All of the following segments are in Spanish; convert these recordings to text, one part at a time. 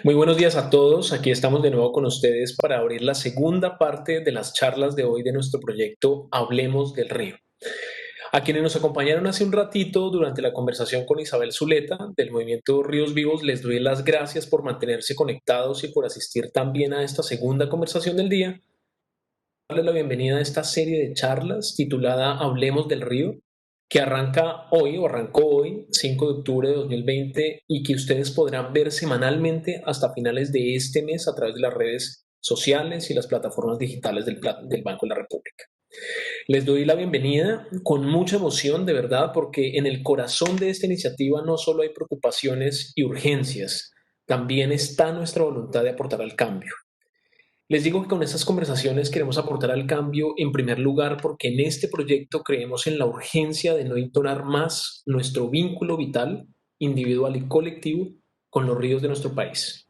Muy buenos días a todos. Aquí estamos de nuevo con ustedes para abrir la segunda parte de las charlas de hoy de nuestro proyecto Hablemos del Río. A quienes nos acompañaron hace un ratito durante la conversación con Isabel Zuleta del movimiento Ríos Vivos, les doy las gracias por mantenerse conectados y por asistir también a esta segunda conversación del día. Darles la bienvenida a esta serie de charlas titulada Hablemos del Río, que arranca hoy o arrancó hoy, 5 de octubre de 2020, y que ustedes podrán ver semanalmente hasta finales de este mes a través de las redes sociales y las plataformas digitales del Banco de la República. Les doy la bienvenida con mucha emoción, de verdad, porque en el corazón de esta iniciativa no solo hay preocupaciones y urgencias, también está nuestra voluntad de aportar al cambio. Les digo que con estas conversaciones queremos aportar al cambio en primer lugar porque en este proyecto creemos en la urgencia de no entonar más nuestro vínculo vital, individual y colectivo con los ríos de nuestro país.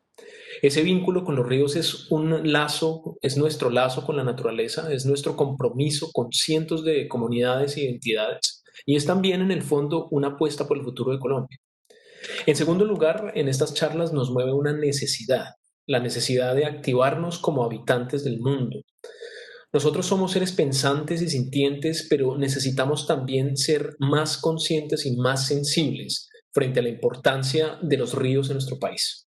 Ese vínculo con los ríos es un lazo, es nuestro lazo con la naturaleza, es nuestro compromiso con cientos de comunidades e identidades y es también en el fondo una apuesta por el futuro de Colombia. En segundo lugar, en estas charlas nos mueve una necesidad, la necesidad de activarnos como habitantes del mundo. Nosotros somos seres pensantes y sintientes, pero necesitamos también ser más conscientes y más sensibles frente a la importancia de los ríos en nuestro país.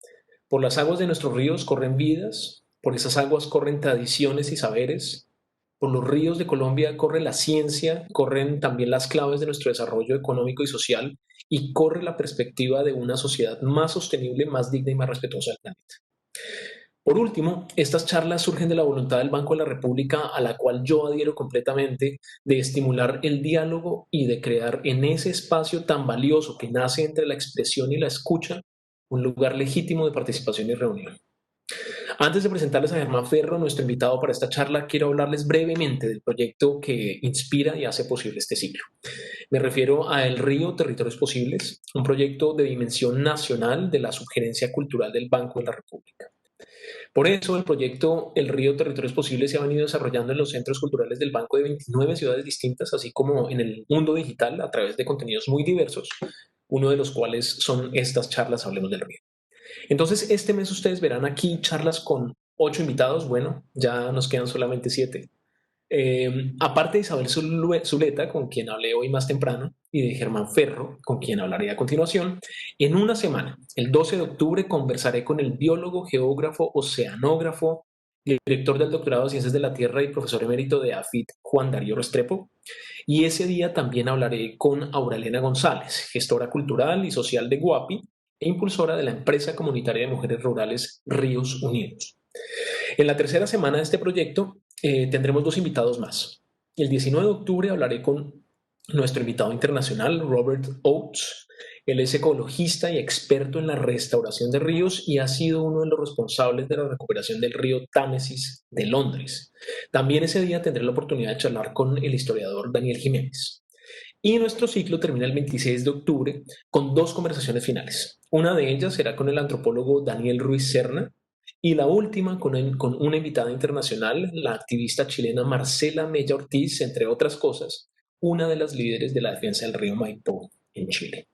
Por las aguas de nuestros ríos corren vidas, por esas aguas corren tradiciones y saberes, por los ríos de Colombia corre la ciencia, corren también las claves de nuestro desarrollo económico y social y corre la perspectiva de una sociedad más sostenible, más digna y más respetuosa del planeta. Por último, estas charlas surgen de la voluntad del Banco de la República, a la cual yo adhiero completamente, de estimular el diálogo y de crear en ese espacio tan valioso que nace entre la expresión y la escucha un lugar legítimo de participación y reunión. Antes de presentarles a Germán Ferro, nuestro invitado para esta charla, quiero hablarles brevemente del proyecto que inspira y hace posible este ciclo. Me refiero a El Río Territorios Posibles, un proyecto de dimensión nacional de la Subgerencia Cultural del Banco de la República. Por eso, el proyecto El Río Territorios Posibles se ha venido desarrollando en los centros culturales del Banco de 29 ciudades distintas, así como en el mundo digital a través de contenidos muy diversos, uno de los cuales son estas charlas Hablemos del Río. Entonces, este mes ustedes verán aquí charlas con 8 invitados, bueno, ya nos quedan solamente 7. Aparte de Isabel Zuleta, con quien hablé hoy más temprano, y de Germán Ferro, con quien hablaré a continuación, en una semana, el 12 de octubre, conversaré con el biólogo, geógrafo, oceanógrafo, director del doctorado de Ciencias de la Tierra y profesor emérito de AFIT, Juan Darío Restrepo. Y ese día también hablaré con Aurelena González, gestora cultural y social de Guapi e impulsora de la empresa comunitaria de mujeres rurales Ríos Unidos. En la tercera semana de este proyecto tendremos 2 invitados más. El 19 de octubre hablaré con nuestro invitado internacional, Robert Oates. Él es ecologista y experto en la restauración de ríos y ha sido uno de los responsables de la recuperación del río Támesis de Londres. También ese día tendré la oportunidad de charlar con el historiador Daniel Jiménez. Y nuestro ciclo termina el 26 de octubre con 2 conversaciones finales. Una de ellas será con el antropólogo Daniel Ruiz Serna y la última con una invitada internacional, la activista chilena Marcela Mella Ortiz, entre otras cosas, una de las líderes de la defensa del río Maipo en Chile.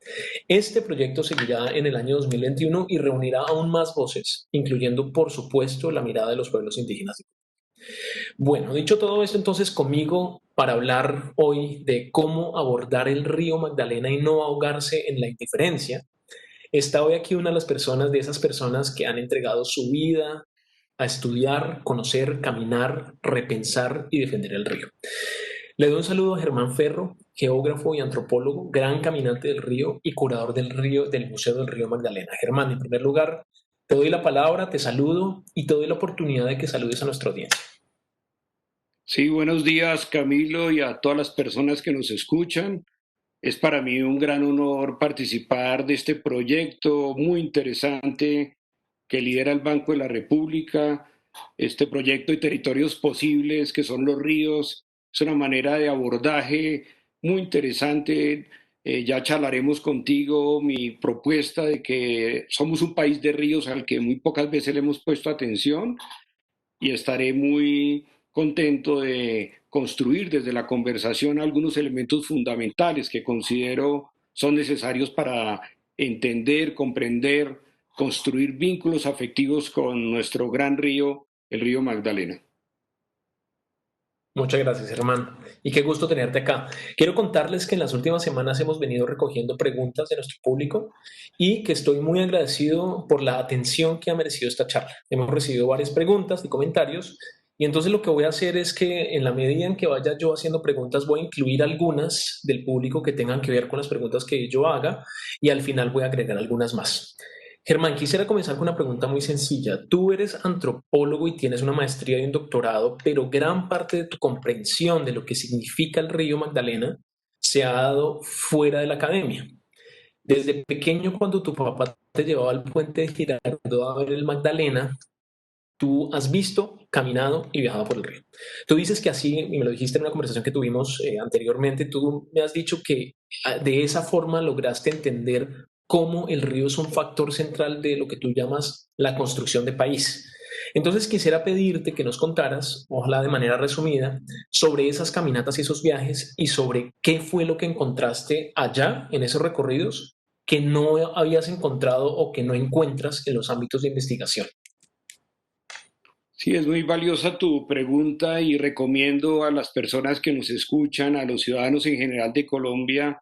Este proyecto seguirá en el año 2021 y reunirá aún más voces, incluyendo, por supuesto, la mirada de los pueblos indígenas. Bueno, dicho todo esto, entonces conmigo para hablar hoy de cómo abordar el río Magdalena y no ahogarse en la indiferencia, está hoy aquí una de las personas, de esas personas que han entregado su vida a estudiar, conocer, caminar, repensar y defender el río. Le doy un saludo a Germán Ferro, geógrafo y antropólogo, gran caminante del río y curador del río del Museo del Río Magdalena. Germán, en primer lugar, te doy la palabra, te saludo y te doy la oportunidad de que saludes a nuestra audiencia. Sí, buenos días Camilo y a todas las personas que nos escuchan. Es para mí un gran honor participar de este proyecto muy interesante que lidera el Banco de la República. Este proyecto de territorios posibles, que son los ríos, es una manera de abordaje muy interesante. Ya charlaremos contigo mi propuesta de que somos un país de ríos al que muy pocas veces le hemos puesto atención y estaré muy contento de construir desde la conversación algunos elementos fundamentales que considero son necesarios para entender, comprender construir vínculos afectivos con nuestro gran río, el río Magdalena. Muchas gracias, Germán. Y qué gusto tenerte acá. Quiero contarles que en las últimas semanas hemos venido recogiendo preguntas de nuestro público y que estoy muy agradecido por la atención que ha merecido esta charla. Hemos recibido varias preguntas y comentarios y entonces lo que voy a hacer es que en la medida en que vaya yo haciendo preguntas voy a incluir algunas del público que tengan que ver con las preguntas que yo haga y al final voy a agregar algunas más. Germán, quisiera comenzar con una pregunta muy sencilla. Tú eres antropólogo y tienes una maestría y un doctorado, pero gran parte de tu comprensión de lo que significa el río Magdalena se ha dado fuera de la academia. Desde pequeño, cuando tu papá te llevaba al puente de Girardot a ver el Magdalena, tú has visto, caminado y viajado por el río. Tú dices que así, y me lo dijiste en una conversación que tuvimos anteriormente, tú me has dicho que de esa forma lograste entender cómo el río es un factor central de lo que tú llamas la construcción de país. Entonces quisiera pedirte que nos contaras, ojalá de manera resumida, sobre esas caminatas y esos viajes y sobre qué fue lo que encontraste allá en esos recorridos que no habías encontrado o que no encuentras en los ámbitos de investigación. Sí, es muy valiosa tu pregunta y recomiendo a las personas que nos escuchan, a los ciudadanos en general de Colombia,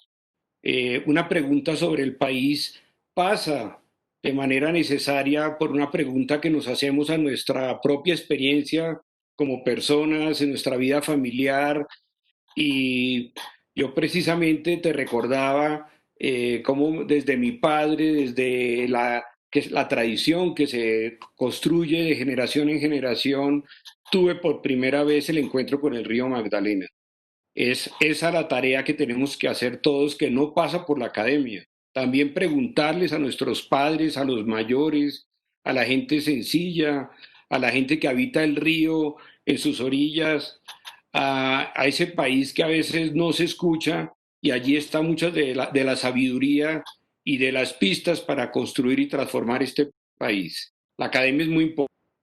una pregunta sobre el país pasa de manera necesaria por una pregunta que nos hacemos a nuestra propia experiencia como personas, en nuestra vida familiar. Y yo precisamente te recordaba cómo desde mi padre, desde que es la tradición que se construye de generación en generación, tuve por primera vez el encuentro con el río Magdalena. Es esa la tarea que tenemos que hacer todos, que no pasa por la academia. También preguntarles a nuestros padres, a los mayores, a la gente sencilla, a la gente que habita el río en sus orillas, a ese país que a veces no se escucha y allí está mucha de la sabiduría y de las pistas para construir y transformar este país. La academia es muy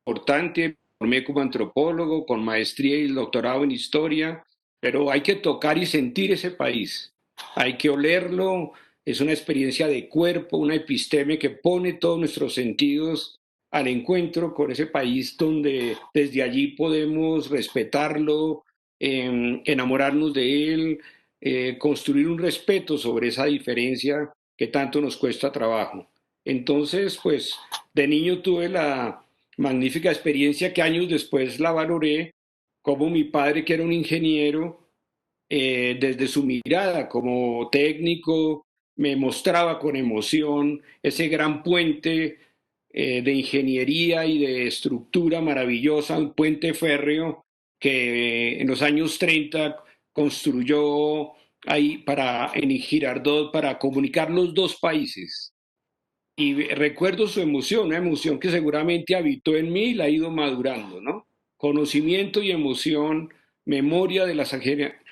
importante, formé como antropólogo, con maestría y doctorado en historia, pero hay que tocar y sentir ese país, hay que olerlo, es una experiencia de cuerpo, una episteme que pone todos nuestros sentidos al encuentro con ese país donde desde allí podemos respetarlo, enamorarnos de él, construir un respeto sobre esa diferencia que tanto nos cuesta trabajo. Entonces, pues de niño tuve la magnífica experiencia que años después la valoré, como mi padre, que era un ingeniero, desde su mirada como técnico, me mostraba con emoción ese gran puente de ingeniería y de estructura maravillosa, un puente férreo que en los años 30 construyó ahí en Girardot para comunicar los dos países. Y recuerdo su emoción, una emoción que seguramente habitó en mí y la ha ido madurando, ¿no? Conocimiento y emoción, memoria de las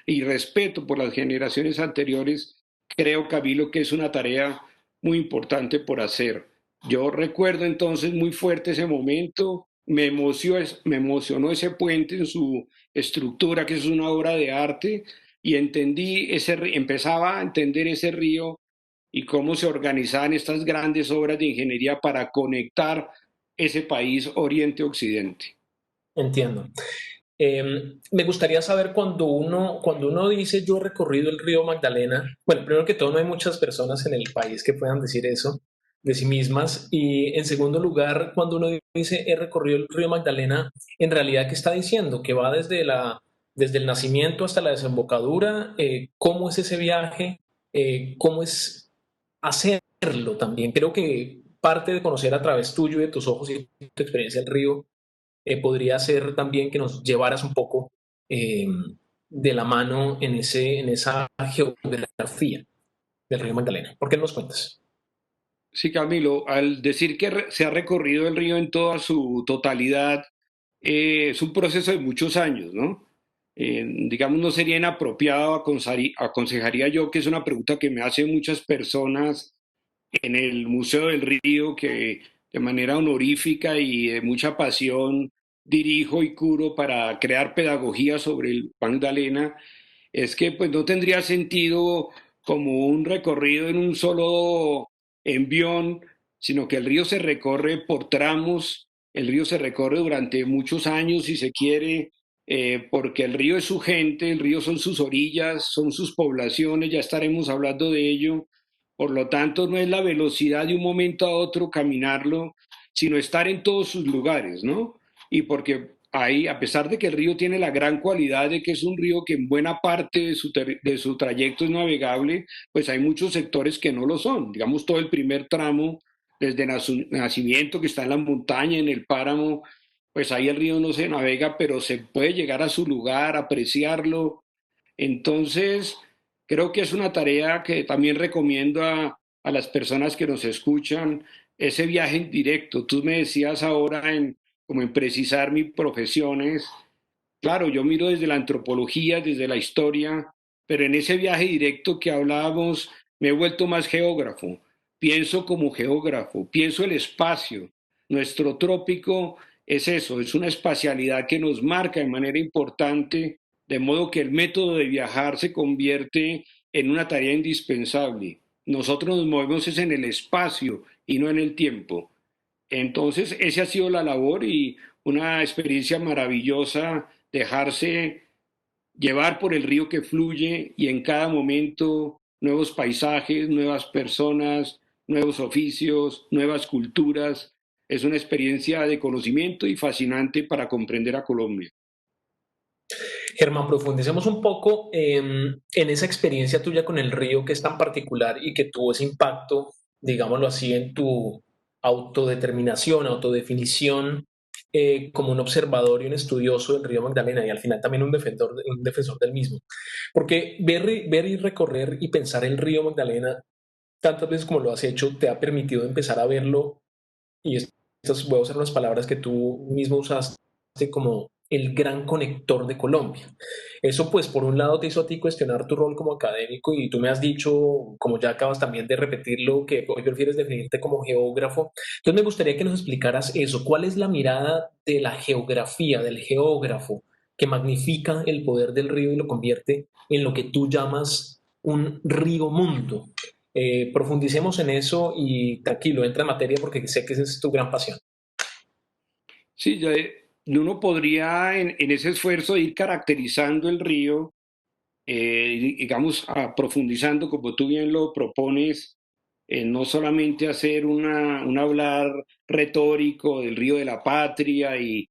y respeto por las generaciones anteriores, creo, Camilo, que es una tarea muy importante por hacer. Yo recuerdo entonces muy fuerte ese momento, me emocionó ese puente en su estructura, que es una obra de arte, y empezaba a entender ese río y cómo se organizaban estas grandes obras de ingeniería para conectar ese país Oriente-Occidente. Entiendo. Me gustaría saber cuando uno dice yo he recorrido el río Magdalena, bueno, primero que todo no hay muchas personas en el país que puedan decir eso de sí mismas y en segundo lugar, cuando uno dice he recorrido el río Magdalena, en realidad ¿qué está diciendo? Que va desde el nacimiento hasta la desembocadura, ¿cómo es ese viaje? ¿Cómo es hacerlo también? Creo que parte de conocer a través tuyo y de tus ojos y tu experiencia el río podría ser también que nos llevaras un poco eh, de la mano en esa geografía del río Magdalena. ¿Por qué no nos cuentas? Sí, Camilo, al decir que se ha recorrido el río en toda su totalidad, es un proceso de muchos años, ¿no? Digamos, no sería inapropiado, aconsejaría yo, que es una pregunta que me hacen muchas personas en el Museo del Río, que de manera honorífica y de mucha pasión dirijo y curo para crear pedagogía sobre el Magdalena, es que pues no tendría sentido como un recorrido en un solo envión sino que el río se recorre por tramos, el río se recorre durante muchos años, si se quiere, porque el río es su gente, el río son sus orillas, son sus poblaciones, ya estaremos hablando de ello. Por lo tanto, no es la velocidad de un momento a otro caminarlo, sino estar en todos sus lugares, ¿no? Y porque ahí, a pesar de que el río tiene la gran cualidad de que es un río que en buena parte de su trayecto es navegable, pues hay muchos sectores que no lo son. Digamos, todo el primer tramo, desde nacimiento, que está en la montaña, en el páramo, pues ahí el río no se navega, pero se puede llegar a su lugar, apreciarlo. Entonces, creo que es una tarea que también recomiendo a las personas que nos escuchan, ese viaje en directo. Tú me decías ahora como en precisar mis profesiones. Claro, yo miro desde la antropología, desde la historia, pero en ese viaje directo que hablábamos me he vuelto más geógrafo. Pienso como geógrafo, pienso el espacio. Nuestro trópico es eso, es una espacialidad que nos marca de manera importante, de modo que el método de viajar se convierte en una tarea indispensable. Nosotros nos movemos es en el espacio y no en el tiempo. Entonces, esa ha sido la labor y una experiencia maravillosa, dejarse llevar por el río que fluye y en cada momento nuevos paisajes, nuevas personas, nuevos oficios, nuevas culturas. Es una experiencia de conocimiento y fascinante para comprender a Colombia. Germán, profundicemos un poco en esa experiencia tuya con el río que es tan particular y que tuvo ese impacto, digámoslo así, en tu autodeterminación, autodefinición como un observador y un estudioso del río Magdalena y al final también un defensor del mismo. Porque ver y recorrer y pensar el río Magdalena tantas veces como lo has hecho te ha permitido empezar a verlo y estas voy a usar unas palabras que tú mismo usaste como el gran conector de Colombia. Eso pues por un lado te hizo a ti cuestionar tu rol como académico y tú me has dicho, como ya acabas también de repetirlo, que hoy prefieres definirte como geógrafo. Entonces me gustaría que nos explicaras eso. ¿Cuál es la mirada de la geografía, del geógrafo, que magnifica el poder del río y lo convierte en lo que tú llamas un río mundo? Profundicemos en eso y tranquilo, entra en materia porque sé que esa es tu gran pasión. Sí, uno podría en ese esfuerzo de ir caracterizando el río, digamos, profundizando, como tú bien lo propones, no solamente hacer un hablar retórico del río de la patria y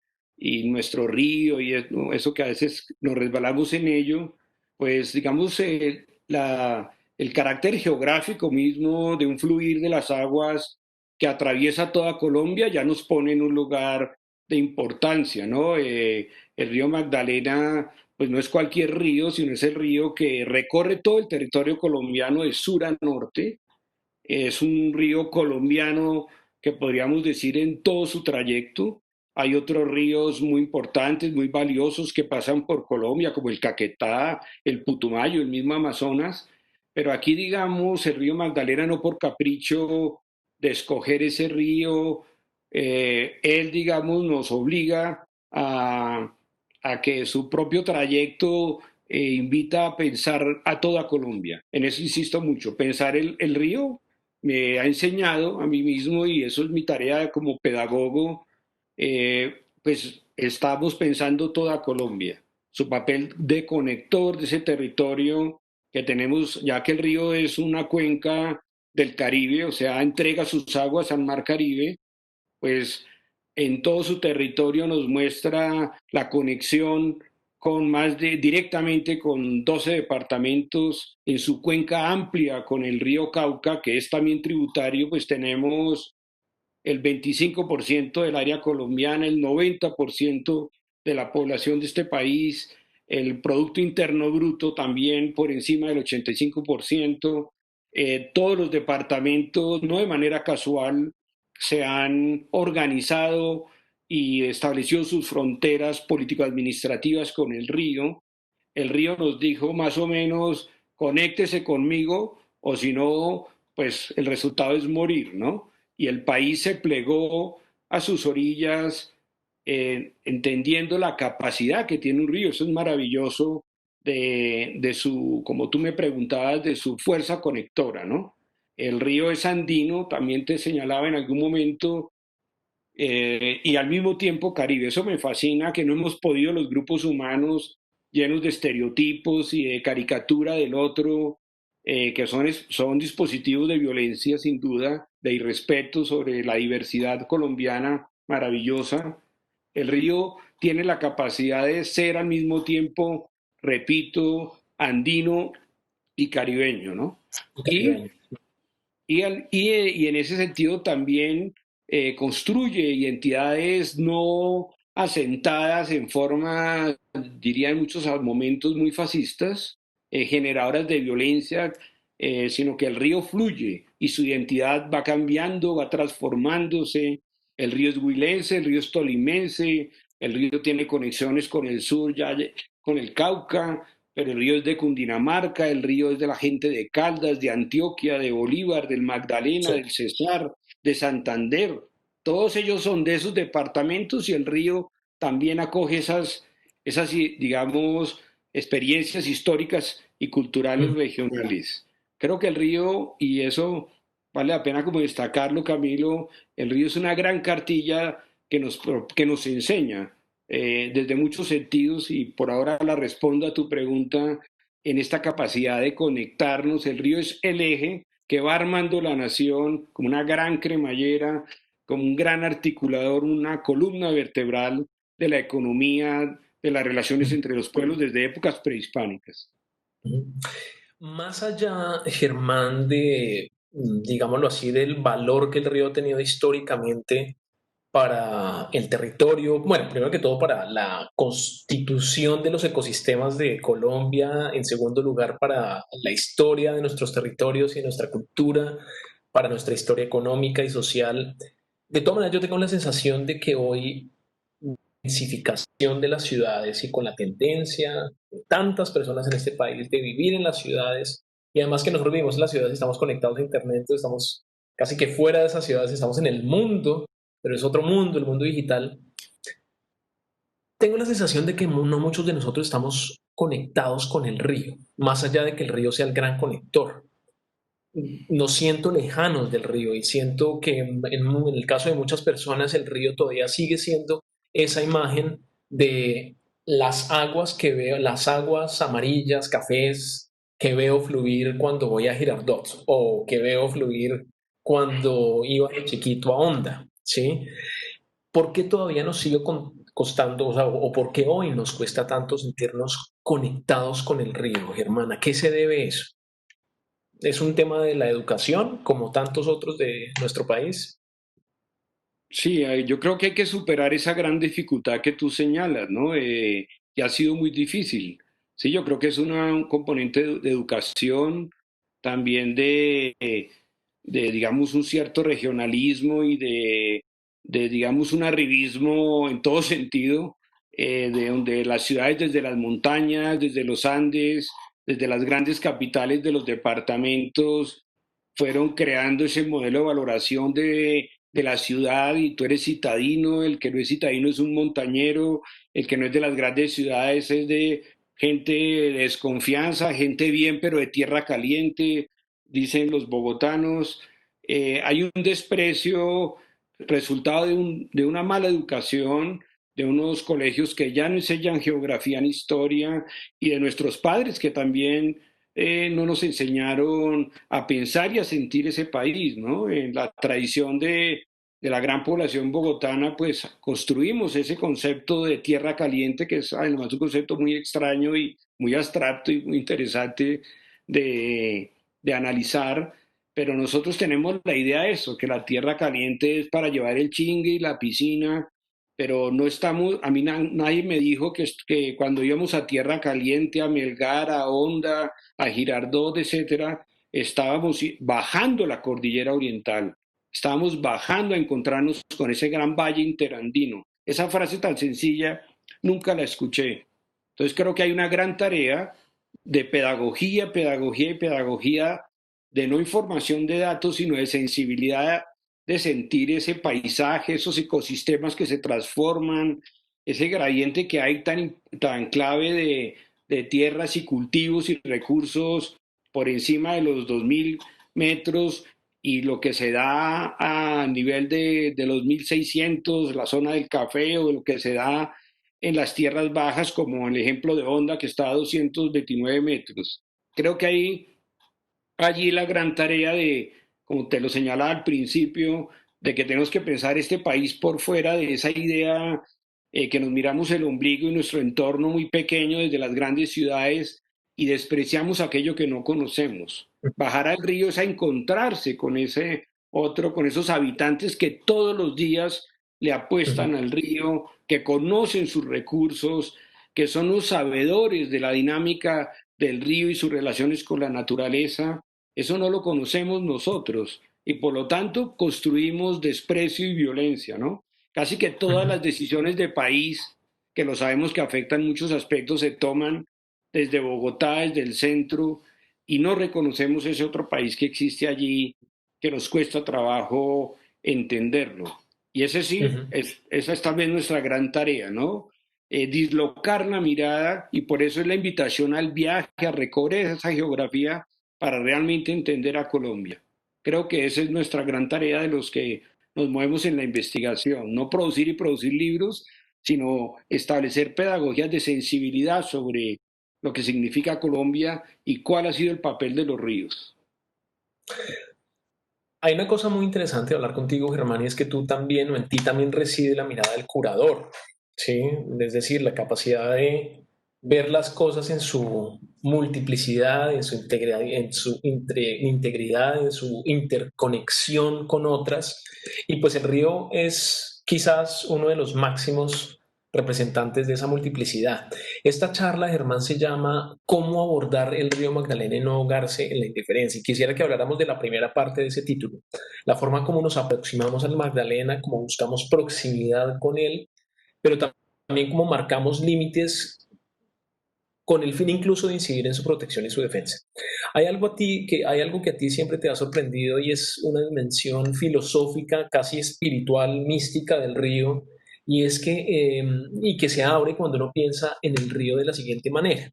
nuestro río y eso que a veces nos resbalamos en ello, pues digamos, el carácter geográfico mismo de un fluir de las aguas que atraviesa toda Colombia ya nos pone en un lugar de importancia, ¿no? El río Magdalena pues no es cualquier río, sino es el río que recorre todo el territorio colombiano de sur a norte. Es un río colombiano que podríamos decir en todo su trayecto. Hay otros ríos muy importantes, muy valiosos que pasan por Colombia, como el Caquetá, el Putumayo, el mismo Amazonas. Pero aquí, digamos, el río Magdalena no por capricho de escoger ese río, él, digamos, nos obliga a que su propio trayecto invita a pensar a toda Colombia. En eso insisto mucho, pensar el río me ha enseñado a mí mismo y eso es mi tarea como pedagogo, pues estamos pensando toda Colombia, su papel de conector de ese territorio que tenemos, ya que el río es una cuenca del Caribe, o sea, entrega sus aguas al Mar Caribe, pues en todo su territorio nos muestra la conexión con directamente con 12 departamentos en su cuenca amplia con el río Cauca, que es también tributario, pues tenemos el 25% del área colombiana, el 90% de la población de este país, el Producto Interno Bruto también por encima del 85%, todos los departamentos, no de manera casual, se han organizado y establecido sus fronteras político-administrativas con el río. El río nos dijo más o menos, conéctese conmigo o si no, pues el resultado es morir, ¿no? Y el país se plegó a sus orillas, entendiendo la capacidad que tiene un río. Eso es maravilloso de su, como tú me preguntabas, de su fuerza conectora, ¿no? El río es andino, también te señalaba en algún momento, y al mismo tiempo Caribe. Eso me fascina, que no hemos podido los grupos humanos llenos de estereotipos y de caricatura del otro, que son dispositivos de violencia sin duda, de irrespeto sobre la diversidad colombiana maravillosa. El río tiene la capacidad de ser al mismo tiempo, repito, andino y caribeño, ¿no? Y Caribeño. y en ese sentido también construye identidades no asentadas en forma, diría en muchos momentos, muy fascistas, generadoras de violencia, sino que el río fluye y su identidad va cambiando, va transformándose. El río es huilense, el río es tolimense, el río tiene conexiones con el sur, ya con el Cauca, pero el río es de Cundinamarca, el río es de la gente de Caldas, de Antioquia, de Bolívar, del Magdalena, Sí. del Cesar, de Santander. Todos ellos son de esos departamentos y el río también acoge esas digamos, experiencias históricas y culturales Mm. regionales. Creo que el río, y eso vale la pena como destacarlo, Camilo, el río es una gran cartilla que nos enseña desde muchos sentidos y por ahora la respondo a tu pregunta en esta capacidad de conectarnos. El río es el eje que va armando la nación como una gran cremallera, como un gran articulador, una columna vertebral de la economía, de las relaciones Mm. entre los pueblos desde épocas prehispánicas. Mm. Más allá, Germán, de, digámoslo así, del valor que el río ha tenido históricamente para el territorio, bueno, primero que todo para la constitución de los ecosistemas de Colombia, en segundo lugar para la historia de nuestros territorios y nuestra cultura, para nuestra historia económica y social. De todas maneras, yo tengo la sensación de que hoy densificación de las ciudades y con la tendencia de tantas personas en este país de vivir en las ciudades y además que nosotros vivimos en las ciudades, estamos conectados a internet, entonces estamos casi que fuera de esas ciudades, estamos en el mundo, pero es otro mundo, el mundo digital. Tengo la sensación de que no muchos de nosotros estamos conectados con el río, más allá de que el río sea el gran conector. Nos siento lejanos del río y siento que en el caso de muchas personas el río todavía sigue siendo esa imagen de las aguas que veo, las aguas amarillas, cafés que veo fluir cuando voy a Girardot o que veo fluir cuando iba de chiquito a Honda, ¿sí? ¿Por qué todavía nos sigue costando, o por qué hoy nos cuesta tanto sentirnos conectados con el río, Germana? ¿A qué se debe eso? ¿Es un tema de la educación, como tantos otros de nuestro país? Sí, yo creo que hay que superar esa gran dificultad que tú señalas, ¿no? Que ha sido muy difícil. Sí, yo creo que es un componente de educación, también digamos, un cierto regionalismo y digamos, un arribismo en todo sentido, de donde las ciudades desde las montañas, desde los Andes, desde las grandes capitales de los departamentos, fueron creando ese modelo de valoración de la ciudad y tú eres citadino, el que no es citadino es un montañero, el que no es de las grandes ciudades es de gente de desconfianza, gente bien pero de tierra caliente, dicen los bogotanos. Hay un desprecio resultado de una mala educación, de unos colegios que ya no enseñan geografía ni historia y de nuestros padres que también no nos enseñaron a pensar y a sentir ese país, ¿no? En la tradición de la gran población bogotana, pues construimos ese concepto de tierra caliente, que es además un concepto muy extraño y muy abstracto y muy interesante de analizar, pero nosotros tenemos la idea de eso, que la tierra caliente es para llevar el chingue y la piscina, pero no estamos, a mí nadie me dijo que cuando íbamos a tierra caliente, a Melgar, a Honda, a Girardot, etcétera, estábamos bajando la cordillera oriental, estábamos bajando a encontrarnos con ese gran valle interandino. Esa frase tan sencilla nunca la escuché. Entonces creo que hay una gran tarea de pedagogía, pedagogía y pedagogía de no información de datos, sino de sensibilidad, de sentir ese paisaje, esos ecosistemas que se transforman, ese gradiente que hay tan clave de tierras y cultivos y recursos por encima de los 2000 metros y lo que se da a nivel de los 1600, la zona del café o lo que se da en las tierras bajas, como el ejemplo de Honda que está a 229 metros. Creo que allí la gran tarea de, como te lo señalaba al principio, de que tenemos que pensar este país por fuera de esa idea que nos miramos el ombligo y nuestro entorno muy pequeño desde las grandes ciudades y despreciamos aquello que no conocemos. Bajar al río es a encontrarse con ese otro, con esos habitantes que todos los días le Ujú, apuestan al río, que conocen sus recursos, que son los sabedores de la dinámica del río y sus relaciones con la naturaleza. Eso no lo conocemos nosotros y por lo tanto construimos desprecio y violencia, ¿no? Casi que todas ujú. las decisiones de país, que lo sabemos que afectan muchos aspectos, se toman desde Bogotá, desde el centro, y no reconocemos ese otro país que existe allí, que nos cuesta trabajo entenderlo. Y ese sí, Ujú. esa es tal vez nuestra gran tarea, ¿no? Dislocar la mirada y por eso es la invitación al viaje, a recorrer esa geografía para realmente entender a Colombia. Creo que esa es nuestra gran tarea de los que nos movemos en la investigación, no producir y producir libros, sino establecer pedagogías de sensibilidad sobre lo que significa Colombia y cuál ha sido el papel de los ríos. Hay una cosa muy interesante de hablar contigo, Germán, y es que tú también, o en ti también reside la mirada del curador, ¿sí? Es decir, la capacidad de ver las cosas en su multiplicidad, en su integridad, integridad, en su interconexión con otras. Y pues el río es quizás uno de los máximos representantes de esa multiplicidad. Esta charla, Germán, se llama ¿Cómo abordar el río Magdalena y no ahogarse en la indiferencia? Y quisiera que habláramos de la primera parte de ese título, la forma como nos aproximamos al Magdalena, cómo buscamos proximidad con él, pero también cómo marcamos límites con el fin incluso de incidir en su protección y su defensa. Hay algo que a ti siempre te ha sorprendido y es una dimensión filosófica, casi espiritual, mística del río, y es y que se abre cuando uno piensa en el río de la siguiente manera.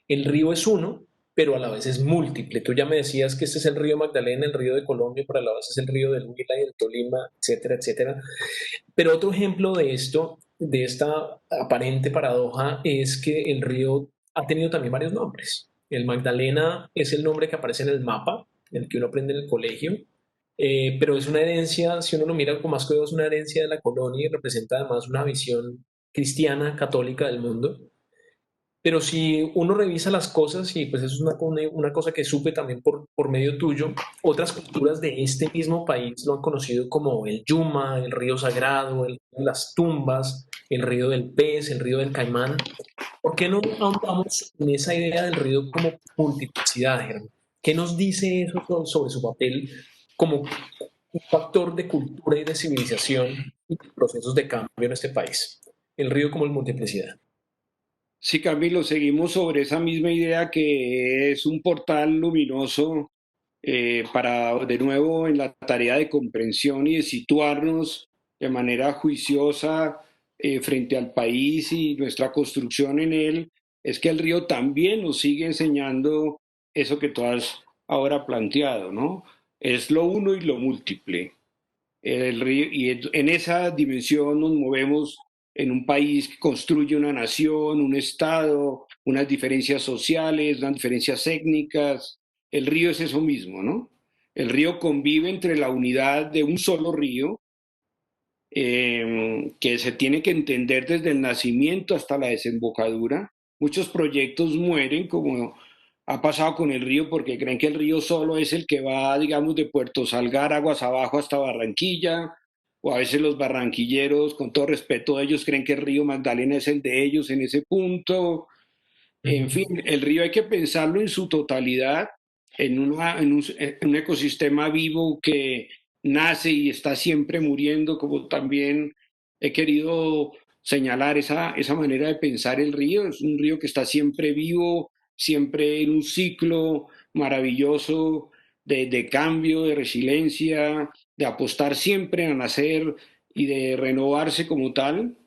El río es uno, pero a la vez es múltiple. Tú ya me decías que este es el río Magdalena, el río de Colombia, pero a la vez es el río del Huila y del Tolima, etcétera, etcétera. Pero otro ejemplo de esto, de esta aparente paradoja, es que el río ha tenido también varios nombres. El Magdalena es el nombre que aparece en el mapa, el que uno aprende en el colegio, pero es una herencia, si uno lo mira con más cuidado, es una herencia de la colonia y representa además una visión cristiana, católica del mundo. Pero si uno revisa las cosas, y pues eso es una cosa que supe también por medio tuyo, otras culturas de este mismo país lo han conocido como el Yuma, el río sagrado, el río de las tumbas, el río del pez, el río del caimán. ¿Por qué no ahondamos en esa idea del río como multiplicidad, Germán? ¿Qué nos dice eso sobre su papel como un factor de cultura y de civilización y procesos de cambio en este país? El río como multiplicidad. Sí, Camilo, seguimos sobre esa misma idea que es un portal luminoso para, de nuevo, en la tarea de comprensión y de situarnos de manera juiciosa frente al país y nuestra construcción en él, es que el río también nos sigue enseñando eso que tú has ahora planteado, ¿no? Es lo uno y lo múltiple. El río, y en esa dimensión nos movemos en un país que construye una nación, un estado, unas diferencias sociales, unas diferencias étnicas. El río es eso mismo, ¿no? El río convive entre la unidad de un solo río, que se tiene que entender desde el nacimiento hasta la desembocadura. Muchos proyectos mueren, como ha pasado con el río, porque creen que el río solo es el que va, digamos, de Puerto Salgar, aguas abajo hasta Barranquilla, o a veces los barranquilleros, con todo respeto a ellos, creen que el río Magdalena es el de ellos en ese punto. En fin, el río hay que pensarlo en su totalidad, en un ecosistema vivo que nace y está siempre muriendo, como también he querido señalar esa manera de pensar el río. Es un río que está siempre vivo, siempre en un ciclo maravilloso de cambio, de resiliencia, de apostar siempre a nacer y de renovarse como tal,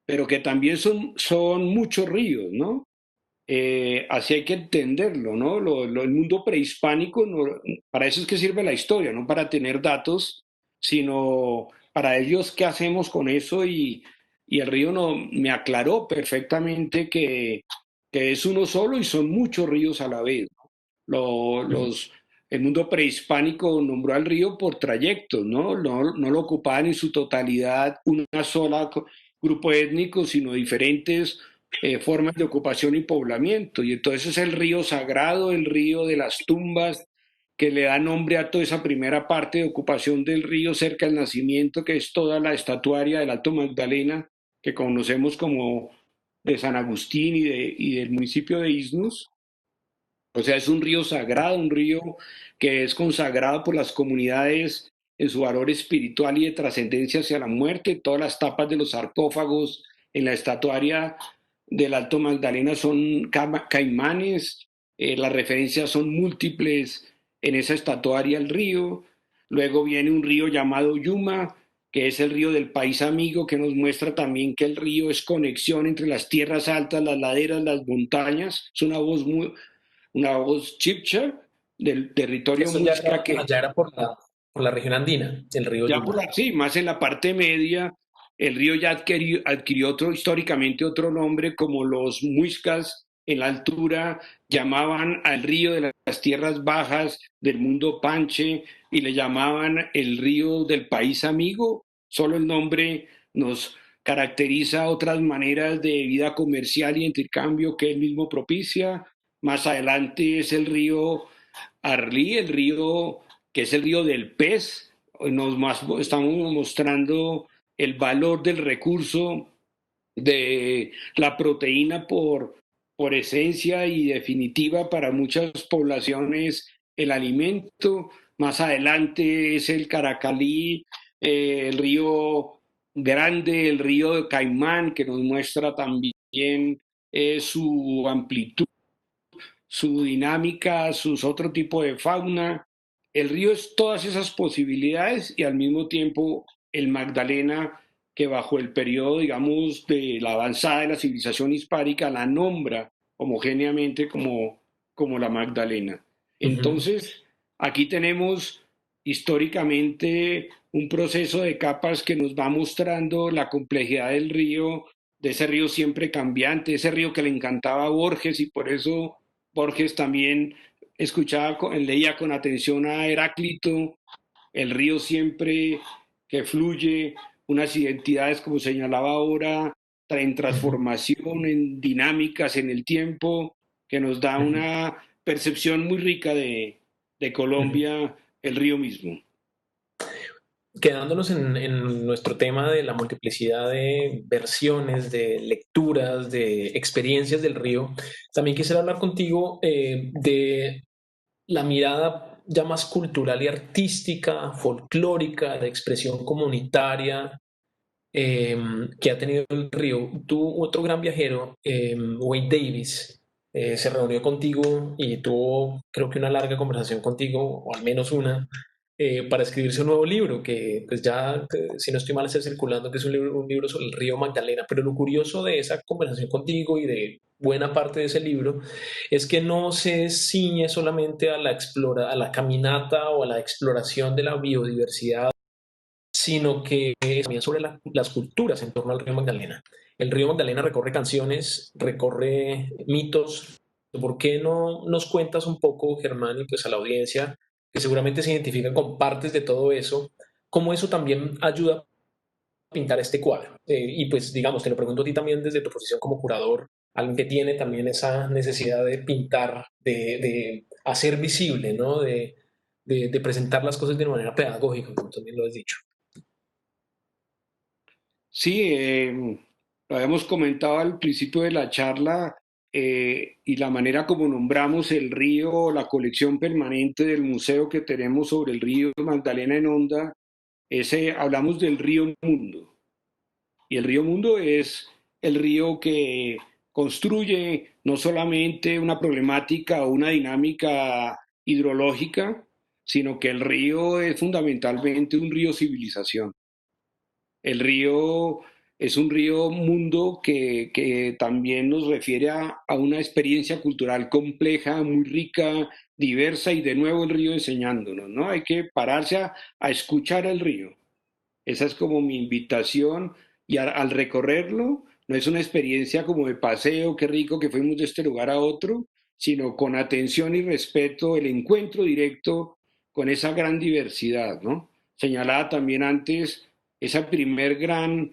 pero que también son muchos ríos, ¿no? así hay que entenderlo, ¿no? El mundo prehispánico, para eso es que sirve la historia, no para tener datos, sino para ellos qué hacemos con eso y el río no, me aclaró perfectamente que es uno solo y son muchos ríos a la vez. Ujú. Los, el mundo prehispánico nombró al río por trayectos, ¿no? No lo ocupaban en su totalidad una sola grupo étnico, sino diferentes formas de ocupación y poblamiento. Y entonces es el río sagrado, el río de las tumbas, que le da nombre a toda esa primera parte de ocupación del río cerca del nacimiento, que es toda la estatuaria del Alto Magdalena, que conocemos como de San Agustín y del municipio de Isnus. O sea, es un río sagrado, un río que es consagrado por las comunidades en su valor espiritual y de trascendencia hacia la muerte. Todas las tapas de los sarcófagos en la estatuaria del Alto Magdalena son caimanes, las referencias son múltiples en esa estatuaria al río. Luego viene un río llamado Yuma, que es el río del país amigo, que nos muestra también que el río es conexión entre las tierras altas, las laderas, las montañas. Es una voz chibcha del territorio Eso ya muisca era, que allá era por la región andina, el río ya Yuma. sí, más en la parte media, el río ya adquirió otro, históricamente otro nombre, como los muiscas en la altura llamaban al río de las tierras bajas del mundo Panche y le llamaban el río del país amigo. Solo el nombre nos caracteriza otras maneras de vida comercial y intercambio que él mismo propicia. Más adelante es el río Arlí, el río que es el río del pez. Estamos mostrando el valor del recurso de la proteína por esencia y definitiva para muchas poblaciones el alimento. Más adelante es el Caracalí, el río Grande, el río de Caimán, que nos muestra también su amplitud, su dinámica, sus otro tipo de fauna. El río es todas esas posibilidades y al mismo tiempo el Magdalena, que bajo el periodo, digamos, de la avanzada de la civilización hispánica, la nombra homogéneamente como la Magdalena. Ujú. Entonces, aquí tenemos históricamente un proceso de capas que nos va mostrando la complejidad del río, de ese río siempre cambiante, ese río que le encantaba a Borges y por eso Borges también leía con atención a Heráclito, el río siempre que fluye, unas identidades, como señalaba ahora, en Ujú. transformación, en dinámicas en el tiempo, que nos da Ujú. una percepción muy rica de Ujú. Colombia, el río mismo. Quedándonos en nuestro tema de la multiplicidad de versiones, de lecturas, de experiencias del río, también quisiera hablar contigo de la mirada ya más cultural y artística, folclórica, de expresión comunitaria eh, que ha tenido el río. Tú, otro gran viajero, Wade Davis, se reunió contigo y tuvo, creo que una larga conversación contigo, o al menos una, para escribirse un nuevo libro, que pues ya, si no estoy mal, está circulando, que es un libro sobre el río Magdalena. Pero lo curioso de esa conversación contigo y de buena parte de ese libro es que no se ciñe solamente a a la caminata o a la exploración de la biodiversidad, sino que es también sobre las culturas en torno al río Magdalena. El río Magdalena recorre canciones, recorre mitos. ¿Por qué no nos cuentas un poco, Germán, y pues a la audiencia, que seguramente se identifica con partes de todo eso, cómo eso también ayuda a pintar este cuadro? Y pues, digamos, te lo pregunto a ti también desde tu posición como curador, alguien que tiene también esa necesidad de pintar, de hacer visible, ¿no? De presentar las cosas de una manera pedagógica, como también lo has dicho. Sí, lo habíamos comentado al principio de la charla y la manera como nombramos el río, la colección permanente del museo que tenemos sobre el río Magdalena en Onda, hablamos del río Mundo. Y el río Mundo es el río que construye no solamente una problemática o una dinámica hidrológica, sino que el río es fundamentalmente un río civilización. El río es un río mundo que también nos refiere a una experiencia cultural compleja, muy rica, diversa y de nuevo el río enseñándonos, ¿no? Hay que pararse a escuchar el río. Esa es como mi invitación y al recorrerlo no es una experiencia como de paseo, qué rico que fuimos de este lugar a otro, sino con atención y respeto, el encuentro directo con esa gran diversidad, ¿no? Señalaba también antes esa primer gran,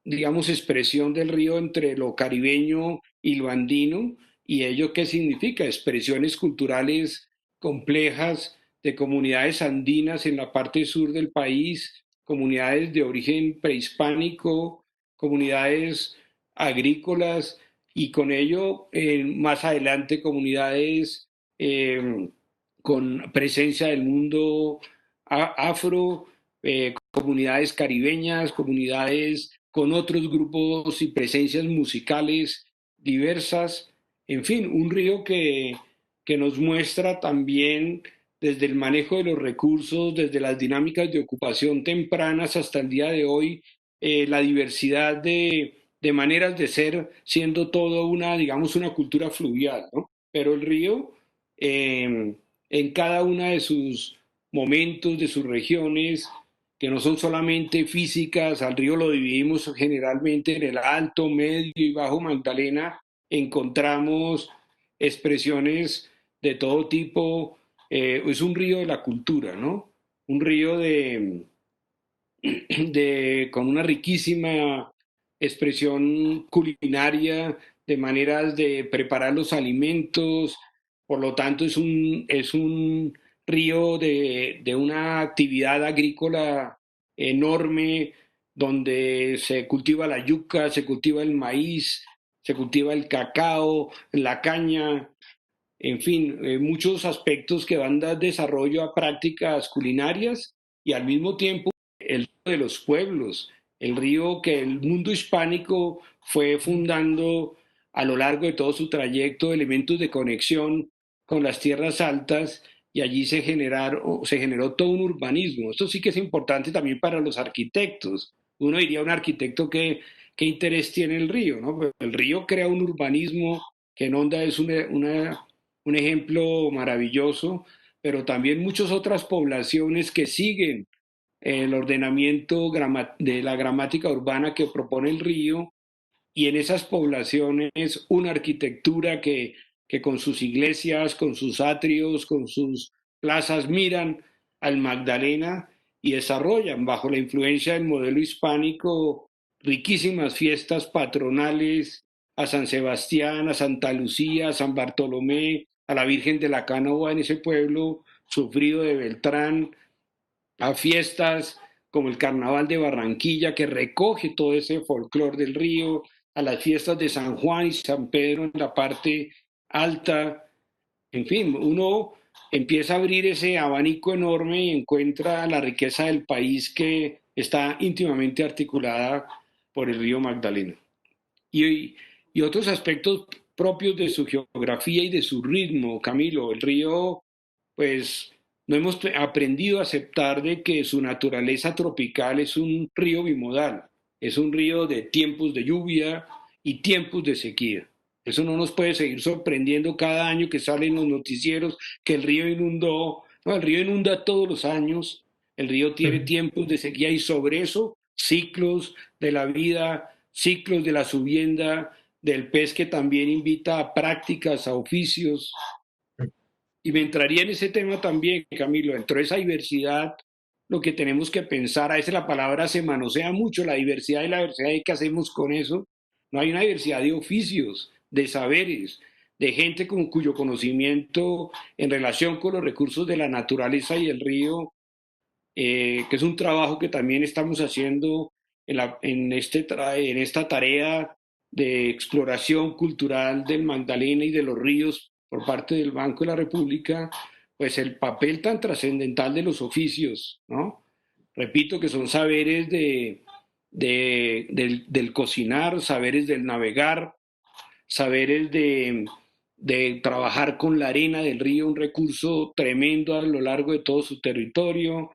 digamos, expresión del río entre lo caribeño y lo andino, y ello qué significa, expresiones culturales complejas de comunidades andinas en la parte sur del país, comunidades de origen prehispánico, comunidades agrícolas y con ello más adelante comunidades eh, con presencia del mundo afro, comunidades caribeñas, comunidades con otros grupos y presencias musicales diversas, en fin, un río que nos muestra también desde el manejo de los recursos, desde las dinámicas de ocupación tempranas hasta el día de hoy, la diversidad de maneras de ser, siendo todo una, digamos, una cultura fluvial, ¿no? Pero el río, en cada una de sus momentos, de sus regiones, que no son solamente físicas, al río lo dividimos generalmente en el Alto, Medio y Bajo Magdalena, encontramos expresiones de todo tipo, es un río de la cultura, ¿no? Un río con una riquísima expresión culinaria, de maneras de preparar los alimentos, por lo tanto es un río de una actividad agrícola enorme, donde se cultiva la yuca, se cultiva el maíz, se cultiva el cacao, la caña, en fin, muchos aspectos que van a dar desarrollo a prácticas culinarias y al mismo tiempo el río de los pueblos, el río que el mundo hispánico fue fundando a lo largo de todo su trayecto elementos de conexión con las tierras altas y allí se generó todo un urbanismo. Esto sí que es importante también para los arquitectos. Uno diría un arquitecto qué interés tiene el río, ¿no? Pues el río crea un urbanismo que en Honda es un ejemplo maravilloso, pero también muchas otras poblaciones que siguen el ordenamiento de la gramática urbana que propone el río y en esas poblaciones una arquitectura que con sus iglesias, con sus atrios, con sus plazas miran al Magdalena y desarrollan bajo la influencia del modelo hispánico riquísimas fiestas patronales a San Sebastián, a Santa Lucía, a San Bartolomé, a la Virgen de la Cánovas en ese pueblo sufrido de Beltrán, a fiestas como el Carnaval de Barranquilla, que recoge todo ese folclore del río, a las fiestas de San Juan y San Pedro en la parte alta. En fin, uno empieza a abrir ese abanico enorme y encuentra la riqueza del país que está íntimamente articulada por el río Magdalena. Y, y otros aspectos propios de su geografía y de su ritmo, Camilo. El río, pues, no hemos aprendido a aceptar de que su naturaleza tropical es un río bimodal, es un río de tiempos de lluvia y tiempos de sequía. Eso no nos puede seguir sorprendiendo cada año que salen los noticieros que el río inundó. No, el río inunda todos los años, el río tiene tiempos de sequía y sobre eso ciclos de la vida, ciclos de la subienda del pez que también invita a prácticas, a oficios. Y me entraría en ese tema también, Camilo, dentro de esa diversidad, lo que tenemos que pensar, a veces la palabra se manosea mucho, la diversidad y la diversidad, ¿y qué hacemos con eso? No hay una diversidad de oficios, de saberes, de gente cuyo conocimiento en relación con los recursos de la naturaleza y el río, que es un trabajo que también estamos haciendo en esta tarea de exploración cultural del Magdalena y de los ríos por parte del Banco de la República, pues el papel tan trascendental de los oficios, ¿no? Repito que son saberes del cocinar, saberes del navegar, saberes de trabajar con la arena del río, un recurso tremendo a lo largo de todo su territorio,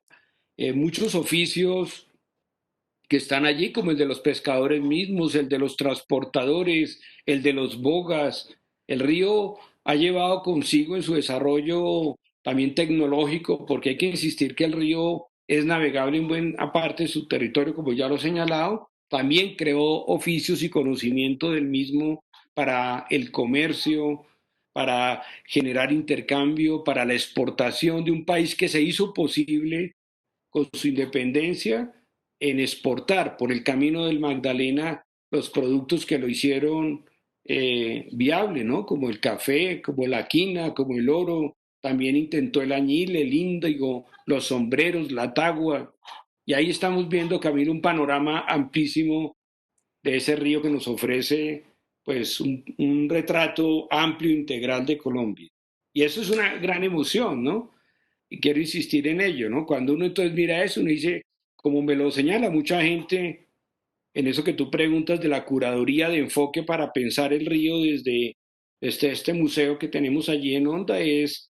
muchos oficios que están allí, como el de los pescadores mismos, el de los transportadores, el de los bogas. El río ha llevado consigo en su desarrollo también tecnológico, porque hay que insistir que el río es navegable en buena parte de su territorio, como ya lo he señalado. También creó oficios y conocimiento del mismo para el comercio, para generar intercambio, para la exportación de un país que se hizo posible con su independencia en exportar por el camino del Magdalena los productos que lo hicieron viable, ¿no? Como el café, como la quina, como el oro. También intentó el añil, el índigo, los sombreros, la tagua. Y ahí estamos viendo, Camilo, un panorama amplísimo de ese río que nos ofrece pues un retrato amplio, integral de Colombia. Y eso es una gran emoción, ¿no? Y quiero insistir en ello, ¿no? Cuando uno entonces mira eso, uno dice, como me lo señala mucha gente, en eso que tú preguntas de la curaduría de enfoque para pensar el río desde este museo que tenemos allí en Honda, es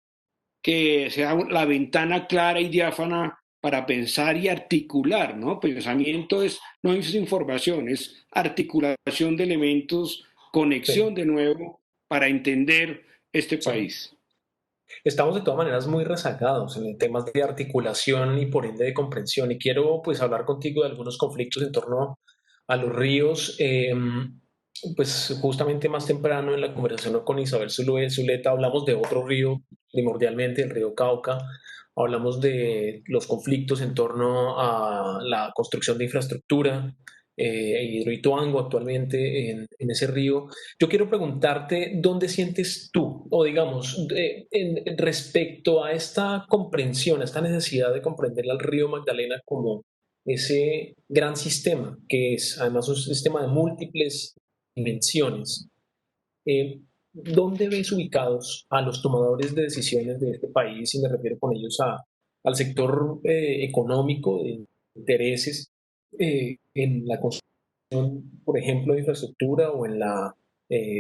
que sea la ventana clara y diáfana para pensar y articular, ¿no? Pensamiento es, no es información, es articulación de elementos, Sí, conexión de nuevo para entender este sí. país. Estamos de todas maneras muy rezagados en temas de articulación y por ende de comprensión. Y quiero pues hablar contigo de algunos conflictos en torno a los ríos. Pues justamente más temprano en la conversación con Isabel Zuleta hablamos de otro río, primordialmente el río Cauca. Hablamos de los conflictos en torno a la construcción de infraestructura, Hidroituango actualmente en ese río. Yo quiero preguntarte dónde sientes tú, o digamos, respecto a esta comprensión, a esta necesidad de comprender al río Magdalena como ese gran sistema, que es además un sistema de múltiples dimensiones. ¿Dónde ves ubicados a los tomadores de decisiones de este país? Y me refiero con ellos al sector económico, de intereses en la construcción, por ejemplo, de infraestructura o en la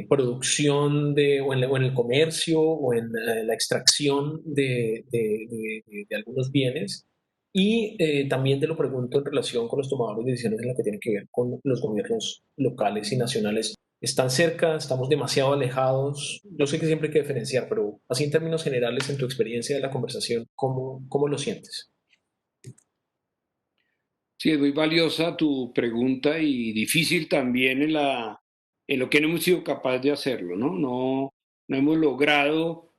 producción o en el comercio o en la extracción de algunos bienes. Y también te lo pregunto en relación con los tomadores de decisiones en la que tiene que ver con los gobiernos locales y nacionales. ¿Están cerca? ¿Estamos demasiado alejados? Yo sé que siempre hay que diferenciar, pero así en términos generales, en tu experiencia de la conversación, ¿cómo lo sientes? Sí, es muy valiosa tu pregunta y difícil también en lo que no hemos sido capaces de hacerlo, ¿no? No hemos logrado,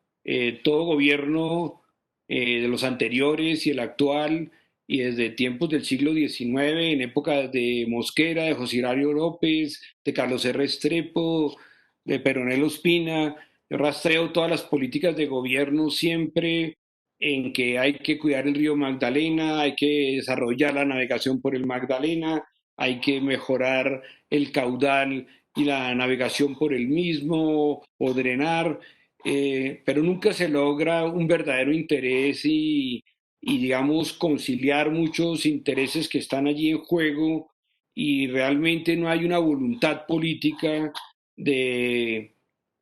todo gobierno de los anteriores y el actual, y desde tiempos del siglo XIX, en épocas de Mosquera, de José Hilario López, de Carlos R. Estrepo, de Peronel Ospina, yo rastreo todas las políticas de gobierno siempre en que hay que cuidar el río Magdalena, hay que desarrollar la navegación por el Magdalena, hay que mejorar el caudal y la navegación por el mismo o drenar, pero nunca se logra un verdadero interés y, digamos, conciliar muchos intereses que están allí en juego y realmente no hay una voluntad política de,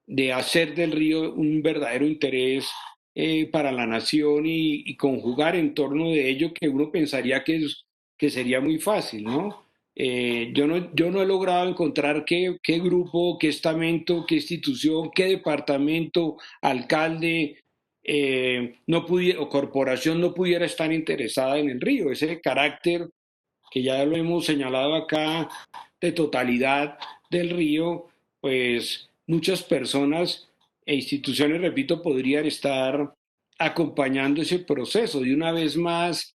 de hacer del río un verdadero interés para la nación y conjugar en torno de ello que uno pensaría que sería muy fácil, ¿no? Yo no he logrado encontrar qué grupo, qué estamento, qué institución, qué departamento, alcalde no pudiera, o corporación no pudiera estar interesada en el río. Ese carácter que ya lo hemos señalado acá de totalidad del río, pues muchas personas e instituciones, repito, podrían estar acompañando ese proceso. Y una vez más,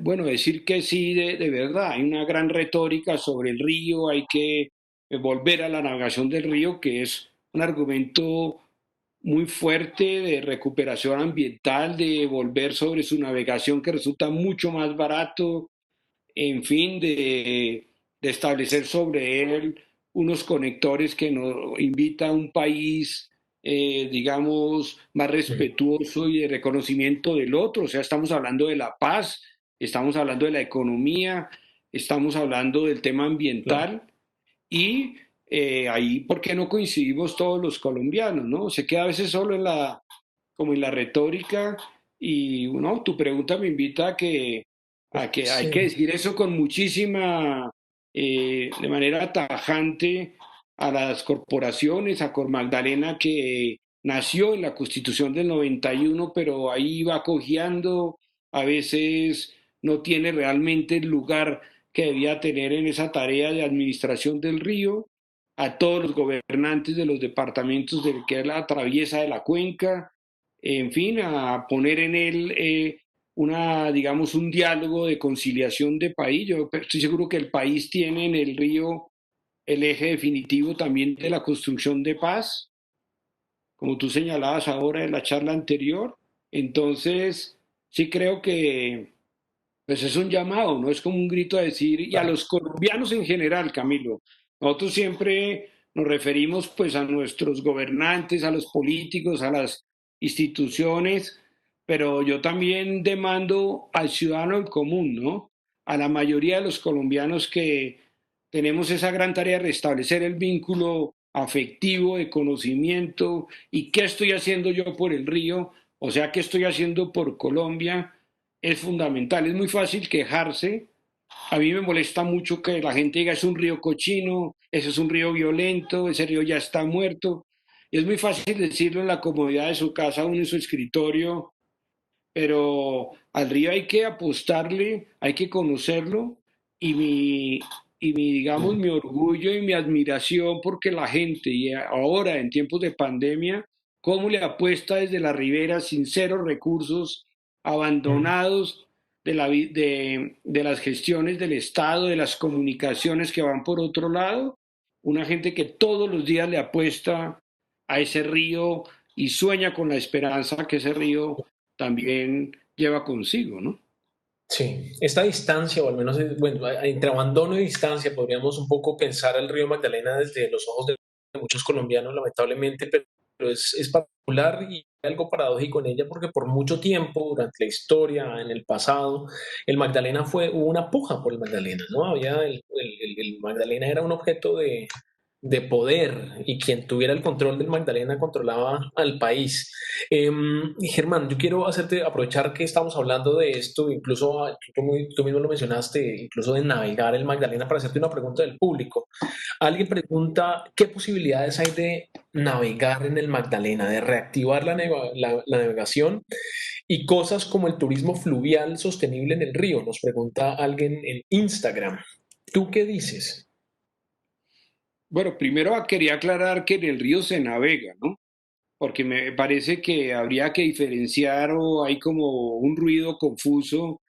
bueno, decir que sí de verdad, hay una gran retórica sobre el río, hay que volver a la navegación del río, que es un argumento muy fuerte de recuperación ambiental, de volver sobre su navegación que resulta mucho más barato, en fin, de establecer sobre él unos conectores que nos invita a un país, digamos, más Ujú. respetuoso y de reconocimiento del otro. O sea, estamos hablando de la paz, estamos hablando de la economía, estamos hablando del tema Claro. ambiental y ahí, ¿por qué no coincidimos todos los colombianos, no? Se queda a veces solo en como en la retórica y, ¿no? Tu pregunta me invita a que Hay que Sí, decir eso con muchísima, de manera tajante a las corporaciones, a Cor Magdalena que nació en la Constitución del 91, pero ahí va cojeando, a veces no tiene realmente el lugar que debía tener en esa tarea de administración del río, a todos los gobernantes de los departamentos del que es la traviesa de la cuenca, en fin, a poner en él digamos, un diálogo de conciliación de país. Yo estoy seguro que el país tiene en el río el eje definitivo también de la construcción de paz, como tú señalabas ahora en la charla anterior. Entonces, sí creo que pues es un llamado, ¿no? Es como un grito a decir, y a claro. los colombianos en general, Camilo, nosotros siempre nos referimos pues a nuestros gobernantes, a los políticos, a las instituciones, pero yo también demando al ciudadano común, ¿no? A la mayoría de los colombianos que tenemos esa gran tarea de restablecer el vínculo afectivo, de conocimiento, y qué estoy haciendo yo por el río, o sea, qué estoy haciendo por Colombia es fundamental. Es muy fácil quejarse. A mí me molesta mucho que la gente diga es un río cochino, ese es un río violento, ese río ya está muerto. Y es muy fácil decirlo en la comodidad de su casa, uno en su escritorio, pero al río hay que apostarle, hay que conocerlo y digamos, mi orgullo y mi admiración porque la gente, y ahora en tiempos de pandemia, cómo le apuesta desde la ribera sin cero recursos, Mm. abandonados de las gestiones del Estado, de las comunicaciones que van por otro lado, una gente que todos los días le apuesta a ese río y sueña con la esperanza que ese río también lleva consigo, ¿no? Sí, esta distancia, o al menos, bueno, entre abandono y distancia, podríamos un poco pensar al río Magdalena desde los ojos de muchos colombianos, lamentablemente, pero es particular y hay algo paradójico en ella porque por mucho tiempo, durante la historia, en el pasado, el Magdalena hubo una puja por el Magdalena, ¿no? Había el Magdalena era un objeto de poder y quien tuviera el control del Magdalena controlaba al país. Germán, yo quiero hacerte aprovechar que estamos hablando de esto, incluso tú mismo lo mencionaste, incluso de navegar el Magdalena para hacerte una pregunta del público. Alguien pregunta, ¿qué posibilidades hay de navegar en el Magdalena, de reactivar la navegación y cosas como el turismo fluvial sostenible en el río? Nos pregunta alguien en Instagram. ¿Tú qué dices? Bueno, primero quería aclarar que en el río se navega, ¿no? Porque me parece que habría que diferenciar o hay como un ruido confuso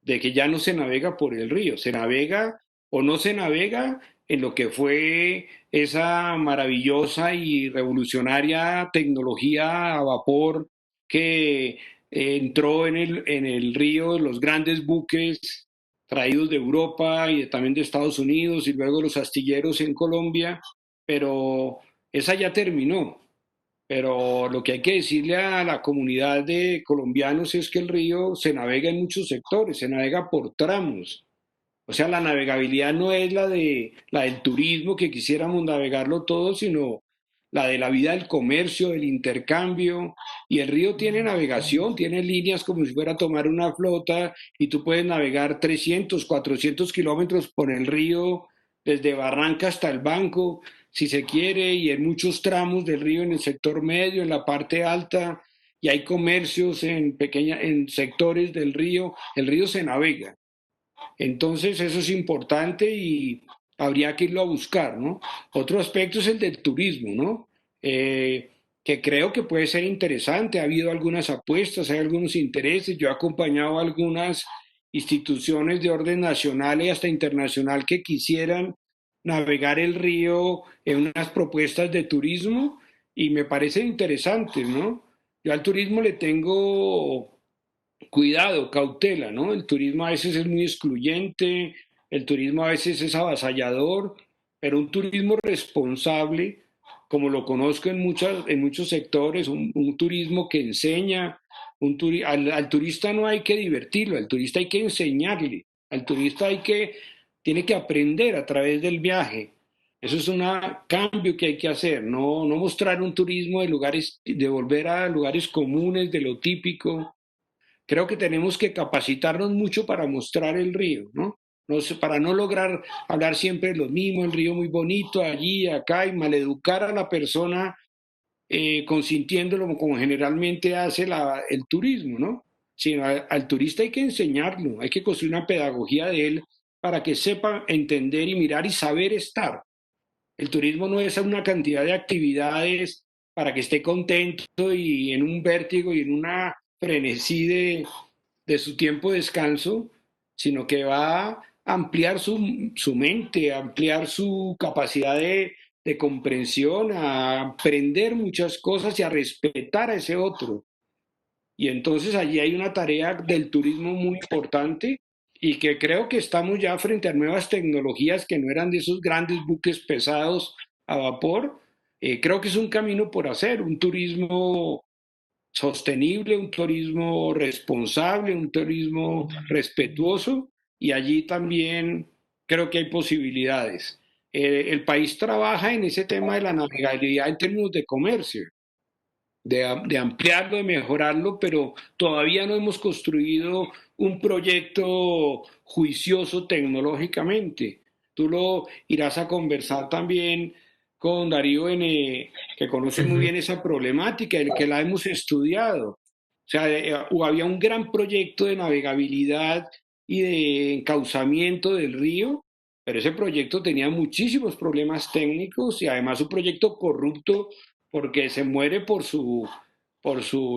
de que ya no se navega por el río, se navega o no se navega en lo que fue esa maravillosa y revolucionaria tecnología a vapor que entró en el río, los grandes buques traídos de Europa y también de Estados Unidos y luego los astilleros en Colombia, pero esa ya terminó. Pero lo que hay que decirle a la comunidad de colombianos es que el río se navega en muchos sectores, se navega por tramos. O sea, la navegabilidad no es la del turismo, que quisiéramos navegarlo todo, sino la de la vida del comercio, del intercambio. Y el río tiene navegación, tiene líneas como si fuera a tomar una flota y tú puedes navegar 300, 400 kilómetros por el río, desde Barranca hasta el Banco, si se quiere, y en muchos tramos del río, en el sector medio, en la parte alta, y hay comercios en sectores del río. El río se navega. Entonces eso es importante y habría que irlo a buscar, ¿no? Otro aspecto es el del turismo, ¿no? Que creo que puede ser interesante. Ha habido algunas apuestas, hay algunos intereses. Yo he acompañado a algunas instituciones de orden nacional y hasta internacional que quisieran navegar el río en unas propuestas de turismo y me parecen interesantes, ¿no? Yo al turismo le tengo cuidado, cautela, ¿no? El turismo a veces es muy excluyente, el turismo a veces es avasallador, pero un turismo responsable, como lo conozco en muchos sectores, un turismo que enseña, al turista no hay que divertirlo, al turista hay que enseñarle, al turista tiene que aprender a través del viaje. Eso es un cambio que hay que hacer, no mostrar un turismo de lugares, de volver a lugares comunes, de lo típico, creo que tenemos que capacitarnos mucho para mostrar el río, ¿no? No sé, para no lograr hablar siempre de lo mismo, el río muy bonito, allí, acá, y maleducar a la persona consintiéndolo como generalmente hace el turismo, ¿no? Sino al turista hay que enseñarlo, hay que construir una pedagogía de él para que sepa entender y mirar y saber estar. El turismo no es una cantidad de actividades para que esté contento y en un vértigo y en una frenesí de su tiempo de descanso, sino que va a ampliar su mente, a ampliar su capacidad de comprensión, a aprender muchas cosas y a respetar a ese otro. Y entonces allí hay una tarea del turismo muy importante y que creo que estamos ya frente a nuevas tecnologías que no eran de esos grandes buques pesados a vapor. Creo que es un camino por hacer, un turismo sostenible, un turismo responsable, un turismo respetuoso y allí también creo que hay posibilidades. El país trabaja en ese tema de la navegabilidad en términos de comercio, de ampliarlo, de mejorarlo, pero todavía no hemos construido un proyecto juicioso tecnológicamente. Tú lo irás a conversar también con Darío N., que conoce muy Ujú. bien esa problemática, el que la hemos estudiado. O sea, había un gran proyecto de navegabilidad y de encauzamiento del río, pero ese proyecto tenía muchísimos problemas técnicos y además un proyecto corrupto porque se muere por su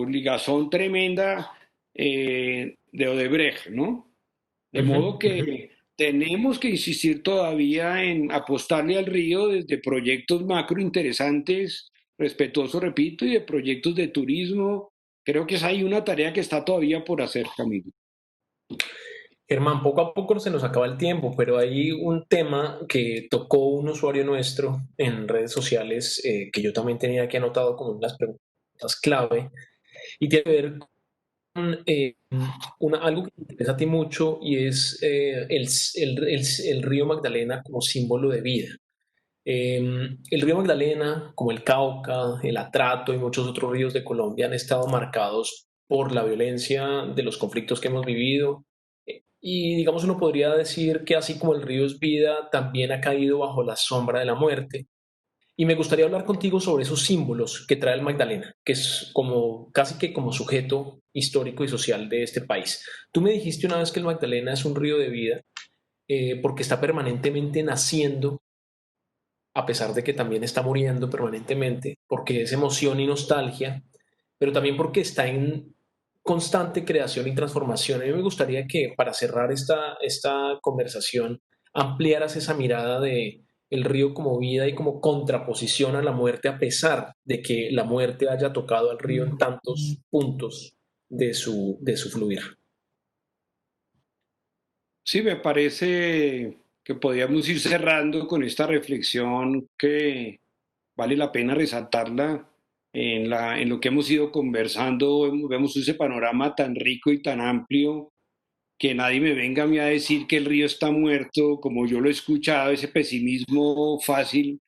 ligazón tremenda de Odebrecht, ¿no? De Ujú, modo ujú. que tenemos que insistir todavía en apostarle al río desde proyectos macro interesantes, respetuosos, repito, y de proyectos de turismo. Creo que es ahí una tarea que está todavía por hacer, Camilo. Germán, poco a poco se nos acaba el tiempo, pero hay un tema que tocó un usuario nuestro en redes sociales que yo también tenía aquí anotado como una de las preguntas clave y tiene que ver con algo que te interesa a ti mucho y es el río Magdalena como símbolo de vida. El río Magdalena, como el Cauca, el Atrato y muchos otros ríos de Colombia han estado marcados por la violencia de los conflictos que hemos vivido. Y digamos, uno podría decir que así como el río es vida, también ha caído bajo la sombra de la muerte. Y me gustaría hablar contigo sobre esos símbolos que trae el Magdalena, que es como casi que como sujeto histórico y social de este país. Tú me dijiste una vez que el Magdalena es un río de vida porque está permanentemente naciendo a pesar de que también está muriendo permanentemente, porque es emoción y nostalgia, pero también porque está en constante creación y transformación. A mí me gustaría que para cerrar esta conversación ampliaras esa mirada de el río como vida y como contraposición a la muerte, a pesar de que la muerte haya tocado al río en tantos puntos de su fluir. Sí, me parece que podríamos ir cerrando con esta reflexión que vale la pena resaltarla en lo que hemos ido conversando. Vemos ese panorama tan rico y tan amplio que nadie me venga a mí a decir que el río está muerto, como yo lo he escuchado, ese pesimismo fácil,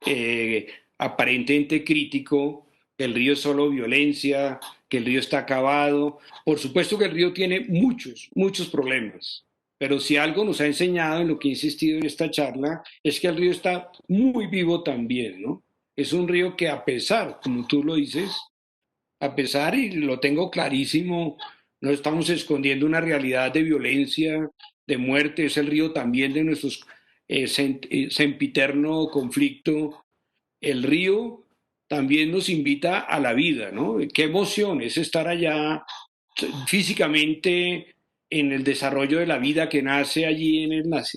eh, aparentemente crítico, que el río es solo violencia, que el río está acabado. Por supuesto que el río tiene muchos problemas, pero si algo nos ha enseñado en lo que he insistido en esta charla, es que el río está muy vivo también, ¿no? Es un río que a pesar, como tú lo dices, a pesar, y lo tengo clarísimo, no estamos escondiendo una realidad de violencia, de muerte, es el río también de nuestros sempiterno conflicto. El río también nos invita a la vida, ¿no? Qué emoción es estar allá físicamente en el desarrollo de la vida que nace allí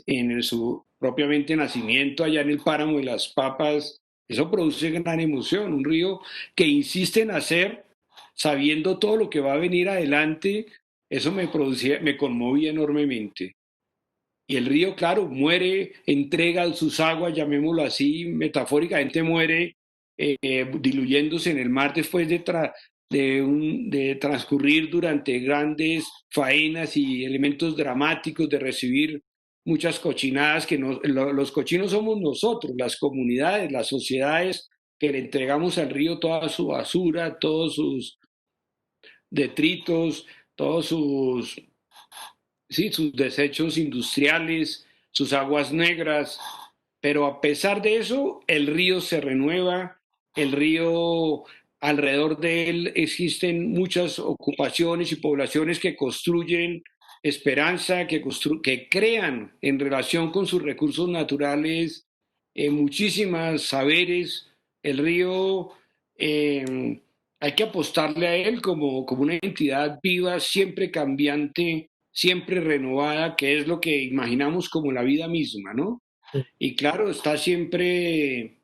en su propiamente nacimiento, allá en el páramo de las papas. Eso produce gran emoción, un río que insiste en hacer sabiendo todo lo que va a venir adelante, eso me conmovía enormemente. Y el río, claro, muere, entrega sus aguas, llamémoslo así, metafóricamente muere, diluyéndose en el mar después de transcurrir durante grandes faenas y elementos dramáticos, de recibir muchas cochinadas, los cochinos somos nosotros, las comunidades, las sociedades que le entregamos al río toda su basura, todos sus detritos, todos sus, sí, sus desechos industriales, sus aguas negras, pero a pesar de eso, el río se renueva, el río alrededor de él existen muchas ocupaciones y poblaciones que construyen esperanza, que crean en relación con sus recursos naturales muchísimas saberes. El río eh, hay que apostarle a él como una entidad viva, siempre cambiante, siempre renovada, que es lo que imaginamos como la vida misma, ¿no? Y claro, está siempre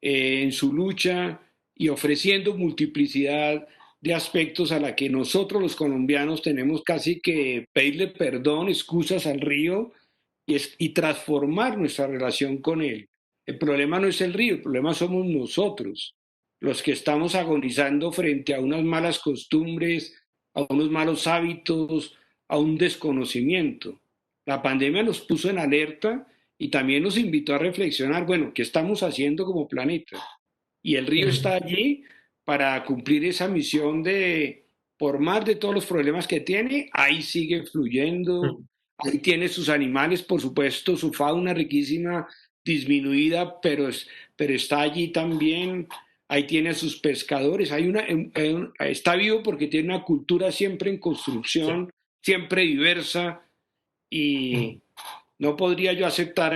en su lucha y ofreciendo multiplicidad de aspectos a la que nosotros los colombianos tenemos casi que pedirle perdón, excusas al río y transformar nuestra relación con él. El problema no es el río, el problema somos nosotros, los que estamos agonizando frente a unas malas costumbres, a unos malos hábitos, a un desconocimiento. La pandemia nos puso en alerta y también nos invitó a reflexionar, bueno, ¿qué estamos haciendo como planeta? Y el río Mm, está allí para cumplir esa misión de, por más de todos los problemas que tiene, ahí sigue fluyendo, mm, ahí tiene sus animales, por supuesto, su fauna riquísima, disminuida, pero está allí también, ahí tiene a sus pescadores, está vivo porque tiene una cultura siempre en sí, construcción, siempre diversa, mm, y no podría yo aceptar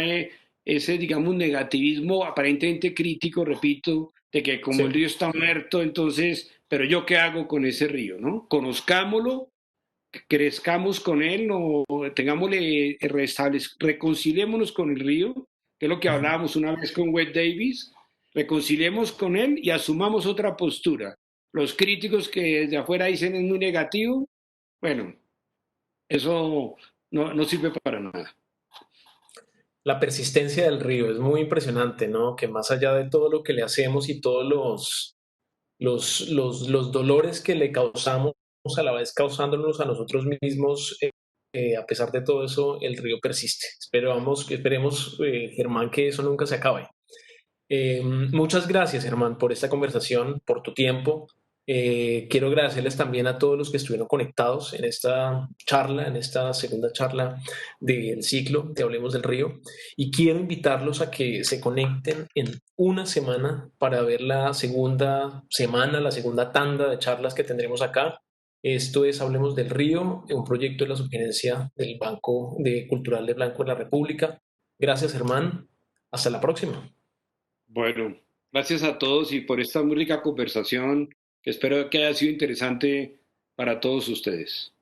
ese, digamos, negativismo aparentemente crítico, repito, de que como el sí. río está muerto, entonces, pero yo qué hago con ese río, ¿no? Conozcámoslo, crezcamos con él, no, tengámosle, reconciliémonos con el río, que es lo que Mm. hablábamos una vez con Wade Davis, reconciliemos con él y asumamos otra postura. Los críticos que desde afuera dicen es muy negativo, bueno, eso no sirve para nada. La persistencia del río es muy impresionante, ¿no? Que más allá de todo lo que le hacemos y todos los dolores que le causamos, a la vez causándonos a nosotros mismos, a pesar de todo eso, el río persiste. Esperemos, Germán, que eso nunca se acabe. Muchas gracias, Germán, por esta conversación, por tu tiempo. Quiero agradecerles también a todos los que estuvieron conectados en esta charla, en esta segunda charla del ciclo de Hablemos del Río. Y quiero invitarlos a que se conecten en una semana para ver la segunda semana, la segunda tanda de charlas que tendremos acá. Esto es Hablemos del Río, un proyecto de la sugerencia del Banco Cultural de Blanco de la República. Gracias, Germán. Hasta la próxima. Bueno, gracias a todos y por esta muy rica conversación que espero que haya sido interesante para todos ustedes.